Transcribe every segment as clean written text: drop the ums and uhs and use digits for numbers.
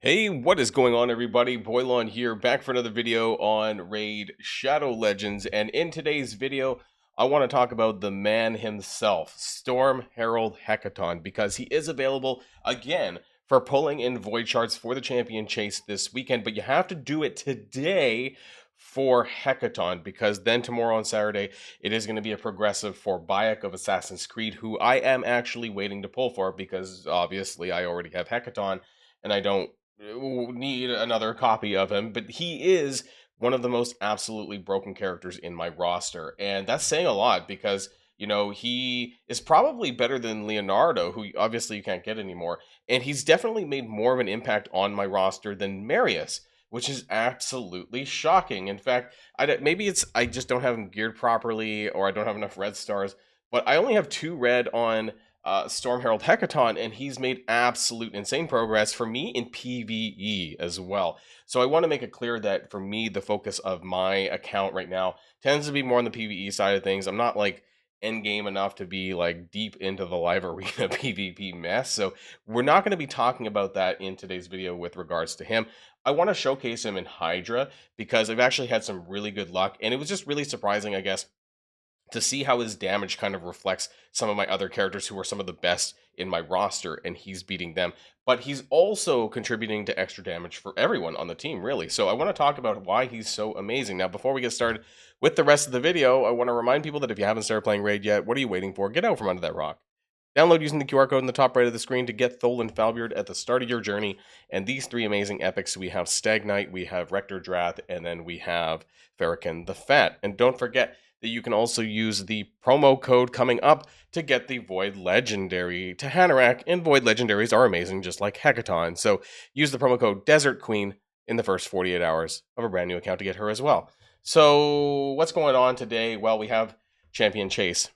Hey, what is going on, everybody? Boilon here, back for another video on Raid Shadow Legends. And in today's video, I want to talk about the man himself, Storm Herald Hecaton, because he is available again for pulling in void shards for the champion chase this weekend. But you have to do it today for Hecaton, because then tomorrow on Saturday, it is going to be a progressive for Bayek of Assassin's Creed, who I am actually waiting to pull for, because obviously I already have Hecaton and I don't need another copy of him, but he is one of the most absolutely broken characters in my roster. And that's saying a lot because, he is probably better than Leonardo, who obviously you can't get anymore. And he's definitely made more of an impact on my roster than Marius, which is absolutely shocking. In fact, maybe I just don't have him geared properly, or I don't have enough red stars, but I only have 2 red on Storm Herald Hecaton, and he's made absolute insane progress for me in PvE as well. So I want to make it clear that for me, the focus of my account right now tends to be more on the PvE side of things. I'm not like end game enough to be like deep into the live arena PvP mess. So we're not going to be talking about that in today's video with regards to him. I want to showcase him in Hydra because I've actually had some really good luck, and it was just really surprising, I guess, to see how his damage kind of reflects some of my other characters who are some of the best in my roster, and he's beating them. But he's also contributing to extra damage for everyone on the team, really. So I want to talk about why he's so amazing. Now, before we get started with the rest of the video, I want to remind people that if you haven't started playing Raid yet, what are you waiting for? Get out from under that rock. Download using the QR code in the top right of the screen to get Thol and Falbeard at the start of your journey. And these 3 amazing epics, we have Stag Knight, we have Rector Drath, and then we have Farrakhan the Fat. And don't forget that you can also use the promo code coming up to get the Void Legendary to Hanorach. And Void Legendaries are amazing, just like Hecaton. So use the promo code Desert Queen in the first 48 hours of a brand new account to get her as well. So what's going on today? Well, we have Champion Chase,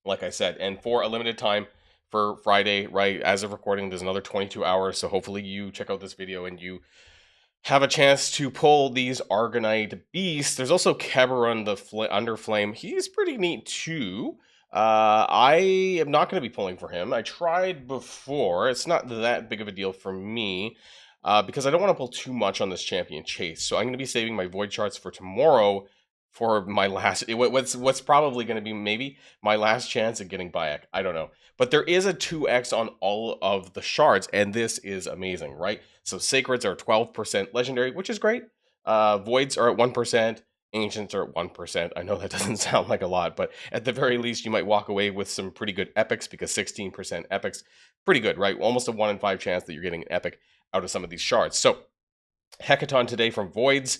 like I said, and for a limited time for Friday, right, as of recording, there's another 22 hours, so hopefully you check out this video and you have a chance to pull these Argonite beasts. There's also Keberon the Underflame. He's pretty neat too. I am not going to be pulling for him. I tried before. It's not that big of a deal for me because I don't want to pull too much on this champion chase. So I'm going to be saving my void charts for tomorrow for my last, what's probably going to be maybe my last chance at getting Bayek. I don't know. But there is a 2x on all of the shards, and this is amazing, right? So Sacreds are 12% legendary, which is great. Voids are at 1%. Ancients are at 1%. I know that doesn't sound like a lot, but at the very least, you might walk away with some pretty good epics because 16% epics, pretty good, right? Almost a 1 in 5 chance that you're getting an epic out of some of these shards. So Hecaton today from Voids,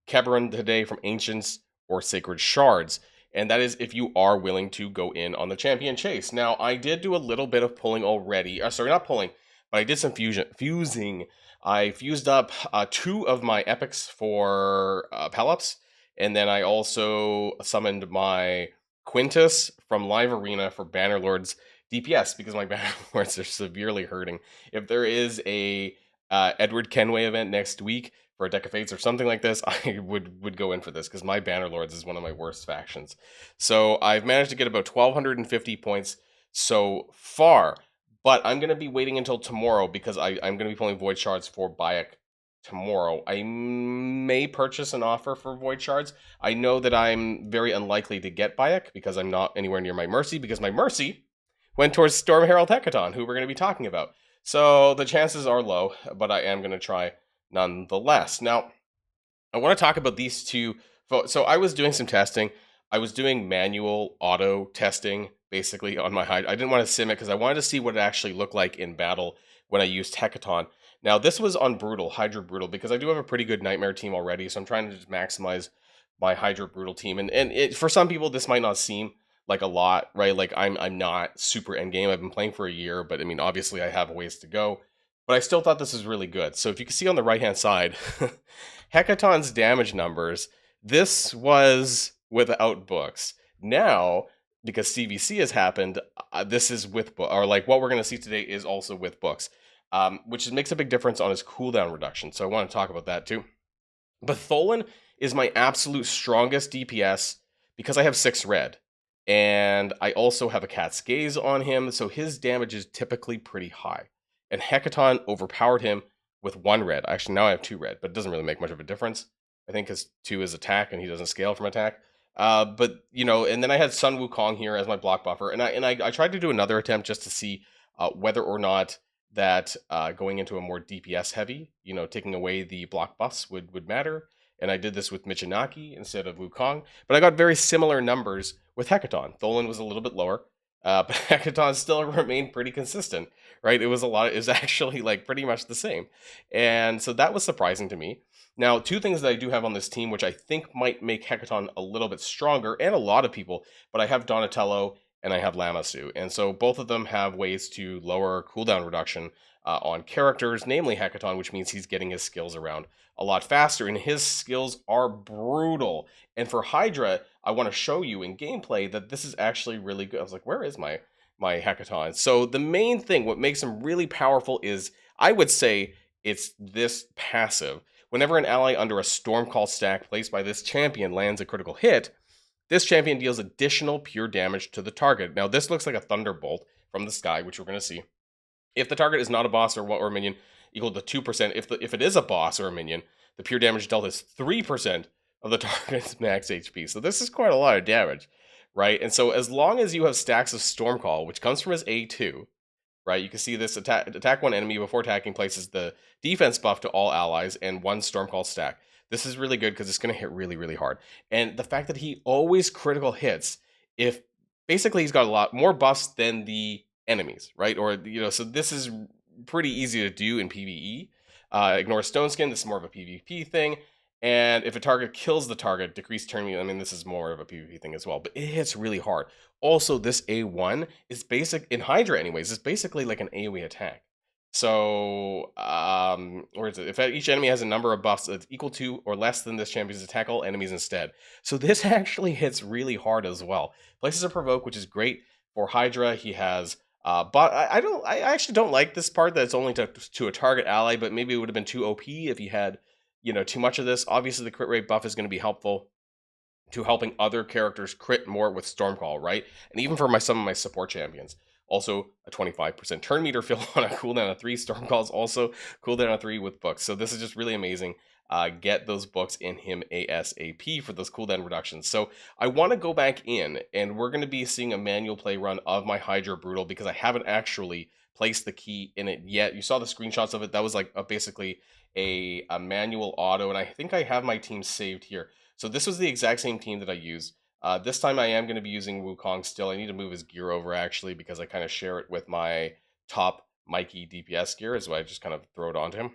Keberon today from Ancients or Sacred Shards. And that is if you are willing to go in on the champion chase. Now, I did do a little bit of pulling already. Sorry, not pulling, but I did some fusing. I fused up 2 of my epics for Pelops, and then I also summoned my Quintus from Live Arena for Bannerlord's DPS because my Bannerlords are severely hurting. If there is a Edward Kenway event next week for a Deck of Fates or something like this, I would go in for this because my Bannerlords is one of my worst factions. So I've managed to get about 1,250 points so far, but I'm going to be waiting until tomorrow because I'm going to be pulling Void Shards for Bayek tomorrow. I may purchase an offer for Void Shards. I know that I'm very unlikely to get Bayek because I'm not anywhere near my Mercy, because my Mercy went towards Storm Herald Hecaton, who we're going to be talking about. So the chances are low, but I am going to try nonetheless. Now, I want to talk about these 2. So I was doing some testing. I was doing manual auto testing, basically, on my Hydra. I didn't want to sim it because I wanted to see what it actually looked like in battle when I used Hecaton. Now, this was on Brutal, Hydra Brutal, because I do have a pretty good Nightmare team already, so I'm trying to just maximize my Hydra Brutal team. And for some people, this might not seem like a lot, right? Like I'm not super endgame. I've been playing for a year, but I mean, obviously I have a ways to go. But I still thought this was really good. So if you can see on the right-hand side, Hecaton's damage numbers, this was without books. Now, because CVC has happened, this is with book, or like what we're going to see today is also with books, which makes a big difference on his cooldown reduction. So I want to talk about that too. But Tholin is my absolute strongest DPS because I have 6 red. And I also have a Cat's Gaze on him, so his damage is typically pretty high. And Hecaton overpowered him with 1 red. Actually, now I have 2 red, but it doesn't really make much of a difference. I think because 2 is attack and he doesn't scale from attack. But you know, and then I had Sun Wukong here as my block buffer, and I tried to do another attempt just to see whether or not that going into a more DPS heavy, you know, taking away the block buffs would matter. And I did this with Michinaki instead of Wukong, but I got very similar numbers with Hecaton. Tholen was a little bit lower, but Hecaton still remained pretty consistent, right? It was actually like pretty much the same, and so that was surprising to me. Now, 2 things that I do have on this team, which I think might make Hecaton a little bit stronger, and a lot of people, but I have Donatello and I have Lamassu, and so both of them have ways to lower cooldown reduction on characters, namely Hecaton, which means he's getting his skills around a lot faster, and his skills are brutal. And for Hydra, I want to show you in gameplay that this is actually really good. I was like, where is my Hecaton? So the main thing, what makes him really powerful is, I would say, it's this passive. Whenever an ally under a Stormcall stack placed by this champion lands a critical hit, this champion deals additional pure damage to the target. Now, this looks like a thunderbolt from the sky, which we're going to see. If the target is not a boss or a minion, equal to 2%. If it is a boss or a minion, the pure damage dealt is 3% of the target's max HP. So this is quite a lot of damage, right? And so as long as you have stacks of Stormcall, which comes from his A2, right? You can see this attack 1 enemy before attacking places the defense buff to all allies and 1 Stormcall stack. This is really good because it's going to hit really, really hard. And the fact that he always critical hits, if basically he's got a lot more buffs than the enemies, right? Or, you know, so this is pretty easy to do in PvE. Ignore Stone Skin, this is more of a PvP thing. And if a target kills the target, decrease turn meter, I mean, this is more of a PvP thing as well, but it hits really hard. Also, this A1 is basic, in Hydra anyways, it's basically like an AoE attack. So, where is it? If each enemy has a number of buffs that's equal to or less than this champion's, attack all enemies instead. So this actually hits really hard as well. Places a provoke, which is great for Hydra. He has, but I actually don't like this part that it's only to a target ally, but maybe it would have been too OP if he had, you know, too much of this. Obviously, the crit rate buff is going to be helpful to helping other characters crit more with Stormcall, right? And even for some of my support champions. Also, a 25% turn meter fill on a cooldown of 3. Stormcall's also cooldown of 3 with books. So this is just really amazing. Get those books in him ASAP for those cooldown reductions. So I want to go back in, and we're going to be seeing a manual play run of my Hydra Brutal because I haven't actually placed the key in it yet. You saw the screenshots of it. That was like basically a manual auto, and I think I have my team saved here. So this was the exact same team that I used. This time I am going to be using Wukong still. I need to move his gear over actually because I kind of share it with my top Mikey DPS gear, so I just kind of throw it onto him.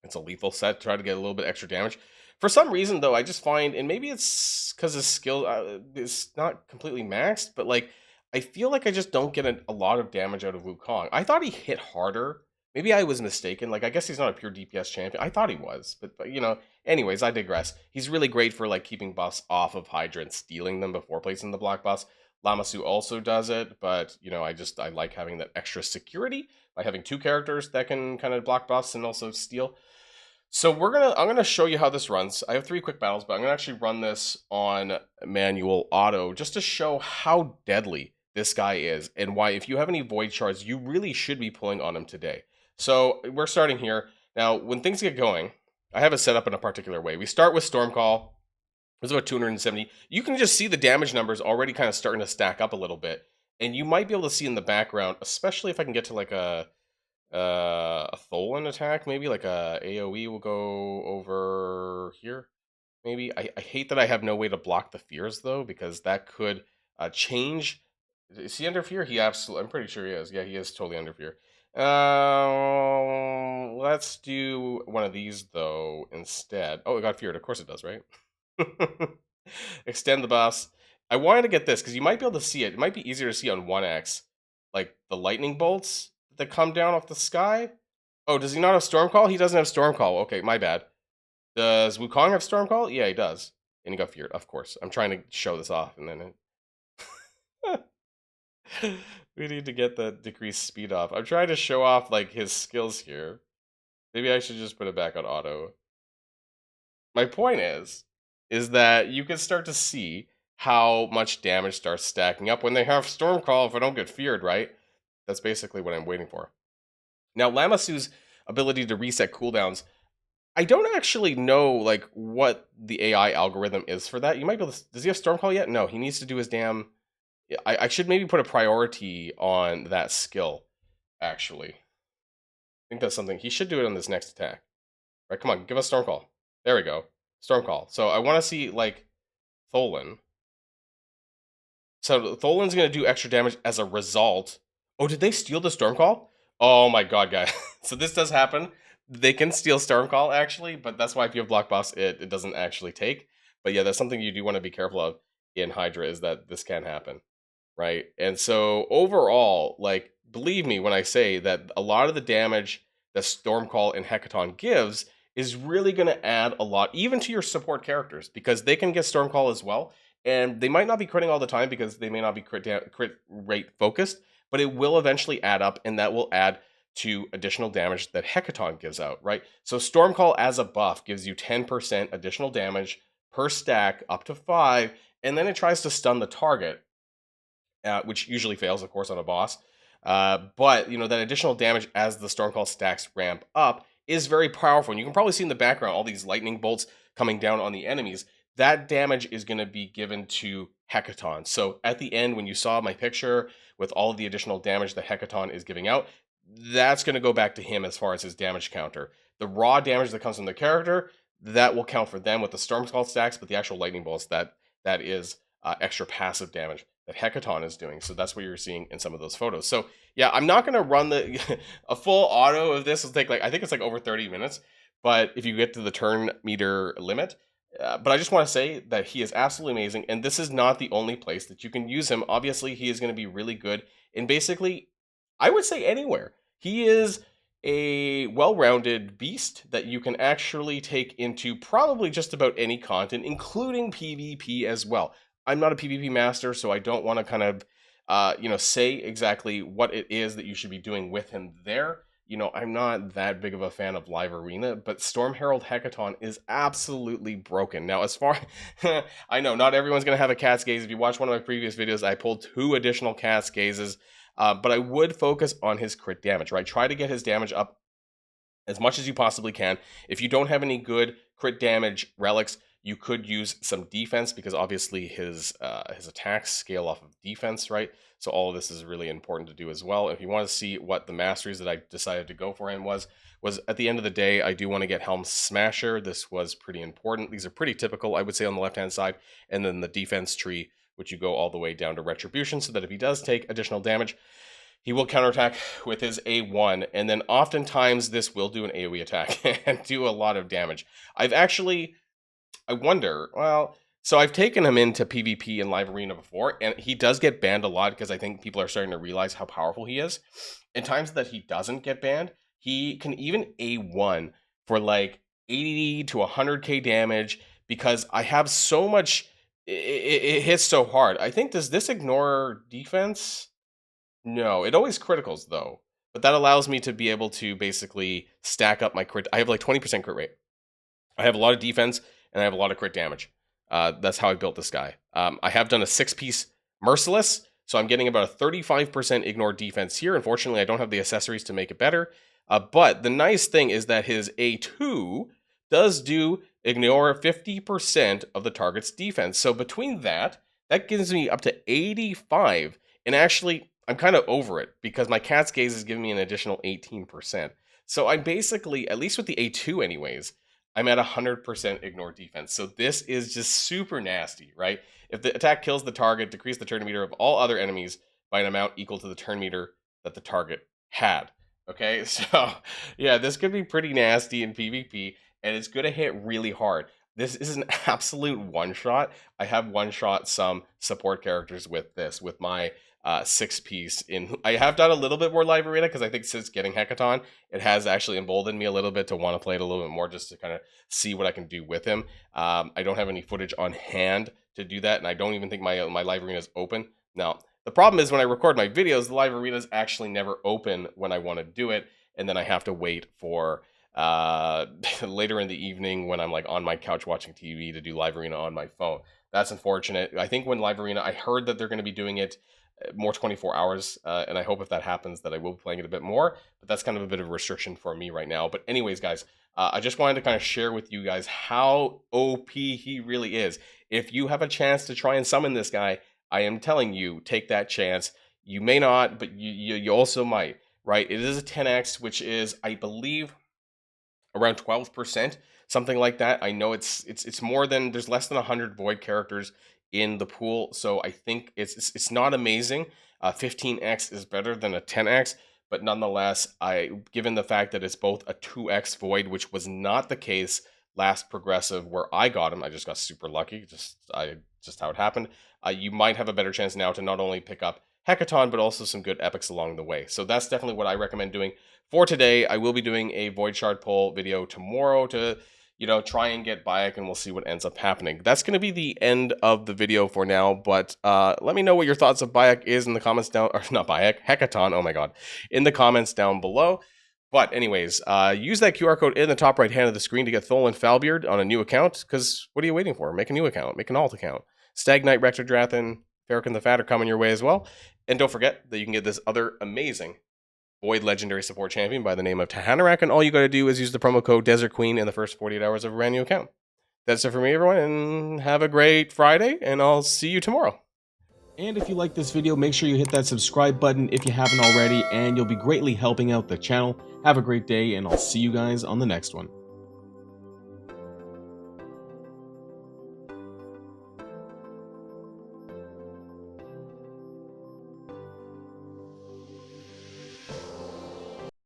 It's a lethal set, try to get a little bit extra damage. For some reason though, I just find, and maybe it's because his skill is not completely maxed, but like I feel like I just don't get a lot of damage out of Wukong. I thought he hit harder. Maybe I was mistaken. Like, I guess he's not a pure DPS champion. I thought he was, but you know, anyways, I digress. He's really great for like keeping buffs off of Hydra and stealing them before placing the block buffs. Lamassu also does it, but you know, I like having that extra security by having 2 characters that can kind of block buffs and also steal. So I'm gonna show you how this runs. I have 3 quick battles, but I'm gonna actually run this on manual auto just to show how deadly this guy is and why if you have any void shards, you really should be pulling on him today. So we're starting here. Now, when things get going, I have it set up in a particular way. We start with Stormcall. It's about 270. You can just see the damage numbers already kind of starting to stack up a little bit. And you might be able to see in the background, especially if I can get to like a Tholen attack, maybe like a AoE will go over here. Maybe. I hate that I have no way to block the fears though, because that could change. Is he under fear? I'm pretty sure he is. Yeah, he is totally under fear. Let's do one of these though instead. Oh, it got feared. Of course it does, right? Extend the buffs. I wanted to get this because you might be able to see it. It might be easier to see on 1x, like the lightning bolts that come down off the sky. Oh, does he not have Stormcall? He doesn't have Stormcall. Okay, my bad. Does Wukong have Stormcall? Yeah, he does. And he got feared, of course. I'm trying to show this off, and then we need to get the decreased speed off. I'm trying to show off like his skills here. Maybe I should just put it back on auto. My point is that you can start to see how much damage starts stacking up when they have Stormcall if I don't get feared, right? That's basically what I'm waiting for. Now, Lamassu's ability to reset cooldowns. I don't actually know like what the AI algorithm is for that. You might be able to, does he have Stormcall yet? No, he needs to do his damn. I should maybe put a priority on that skill. Actually, I think that's something he should do it on this next attack. Right, come on, give us Stormcall. There we go, Stormcall. So I want to see like Tholen. So Tholen's gonna do extra damage as a result. Oh, did they steal the Stormcall? Oh my god, guys. So this does happen. They can steal Stormcall actually, but that's why if you have block buffs, it doesn't actually take. But yeah, that's something you do want to be careful of in Hydra, is that this can happen, right? And so overall, like, believe me when I say that a lot of the damage that Stormcall and Hecaton gives is really going to add a lot, even to your support characters, because they can get Stormcall as well. And they might not be critting all the time because they may not be crit rate focused, but it will eventually add up, and that will add to additional damage that Hecaton gives out, right? So Stormcall as a buff gives you 10% additional damage per stack, up to 5, and then it tries to stun the target, which usually fails, of course, on a boss. But, you know, that additional damage as the Stormcall stacks ramp up is very powerful. And you can probably see in the background all these lightning bolts coming down on the enemies. That damage is going to be given to Hecaton. So at the end, when you saw my picture with all of the additional damage that Hecaton is giving out, that's going to go back to him as far as his damage counter. The raw damage that comes from the character, that will count for them with the Stormcall stacks, but the actual lightning bolts, that is extra passive damage that Hecaton is doing. So that's what you're seeing in some of those photos. So yeah, I'm not going to run the a full auto of this. Will take like, I think it's like over 30 minutes. But if you get to the turn meter limit, but I just want to say that he is absolutely amazing. And this is not the only place that you can use him. Obviously, he is going to be really good in basically, I would say, anywhere. He is a well-rounded beast that you can actually take into probably just about any content, including PvP as well. I'm not a PvP master, so I don't want to kind of, say exactly what it is that you should be doing with him there. You know, I'm not that big of a fan of Live Arena, but Storm Herald Hecaton is absolutely broken. Now, as far, I know not everyone's going to have a cat's gaze. If you watch one of my previous videos, I pulled 2 additional cat's gazes, but I would focus on his crit damage, right? Try to get his damage up as much as you possibly can. If you don't have any good crit damage relics, you could use some defense, because obviously his attacks scale off of defense, right? So all of this is really important to do as well. If you want to see what the masteries that I decided to go for him was at the end of the day, I do want to get Helm Smasher. This was pretty important. These are pretty typical, I would say, on the left-hand side. And then the defense tree, which you go all the way down to Retribution, so that if he does take additional damage, he will counterattack with his A1. And then oftentimes this will do an AoE attack and do a lot of damage. I wonder, well, so I've taken him into PvP and Live Arena before, and he does get banned a lot because I think people are starting to realize how powerful he is. In times that he doesn't get banned, he can even A1 for like 80 to 100k damage, because I have so much, it hits so hard. I think, does this ignore defense? No, it always criticals though. But that allows me to be able to basically stack up my crit. I have like 20% crit rate. I have a lot of defense, and I have a lot of crit damage. That's how I built this guy. I have done a 6-piece Merciless, so I'm getting about a 35% ignore defense here. Unfortunately, I don't have the accessories to make it better. But the nice thing is that his A2 does do ignore 50% of the target's defense. So between that gives me up to 85. And actually, I'm kind of over it, because my cat's gaze is giving me an additional 18%. So I'm basically, at least with the A2 anyways, I'm at 100% ignore defense. So this is just super nasty, right? If the attack kills the target, decrease the turn meter of all other enemies by an amount equal to the turn meter that the target had. Okay, so yeah, this could be pretty nasty in PvP, and it's going to hit really hard. This is an absolute one-shot. I have one-shot some support characters with this, with my 6-piece in. I have done a little bit more Live Arena, because I think since getting Hecaton, it has actually emboldened me a little bit to want to play it a little bit more, just to kind of see what I can do with him. I don't have any footage on hand to do that, and I don't even think my Live Arena is open. Now, the problem is when I record my videos, the Live Arena is actually never open when I want to do it, and then I have to wait for later in the evening when I'm like on my couch watching TV to do Live Arena on my phone. That's unfortunate. I think when Live Arena, I heard that they're going to be doing it more 24 hours, and I hope if that happens that I will be playing it a bit more, but that's kind of a bit of a restriction for me right now. But anyways, guys, I just wanted to kind of share with you guys how OP he really is. If you have a chance to try and summon this guy, I am telling you, take that chance. You may not, but you also might, right? It is a 10x, which is, I believe, around 12%, something like that. I know it's more than, there's less than 100 void characters in the pool, so I think it's not amazing. 15x is better than a 10x, but nonetheless, given the fact that it's both a 2x void, which was not the case last progressive where I got him, I just got super lucky, just how it happened. You might have a better chance now to not only pick up HEKATON, but also some good epics along the way. So that's definitely what I recommend doing. For today, I will be doing a Void Shard poll video tomorrow to, try and get Bayek, and we'll see what ends up happening. That's going to be the end of the video for now, but let me know what your thoughts of Bayek is in the comments down, or not Bayek, HEKATON, oh my god, in the comments down below. But anyways, use that QR code in the top right hand of the screen to get Thol and Falbeard on a new account, because what are you waiting for? Make a new account, make an alt account. Stag Knight, Rector Drathan, Farrakhan the Fat are coming your way as well. And don't forget that you can get this other amazing Void Legendary Support Champion by the name of Tahanarak, and all you gotta do is use the promo code Desert Queen in the first 48 hours of a brand new account. That's it for me, everyone, and have a great Friday, and I'll see you tomorrow. And if you like this video, make sure you hit that subscribe button if you haven't already, and you'll be greatly helping out the channel. Have a great day, and I'll see you guys on the next one.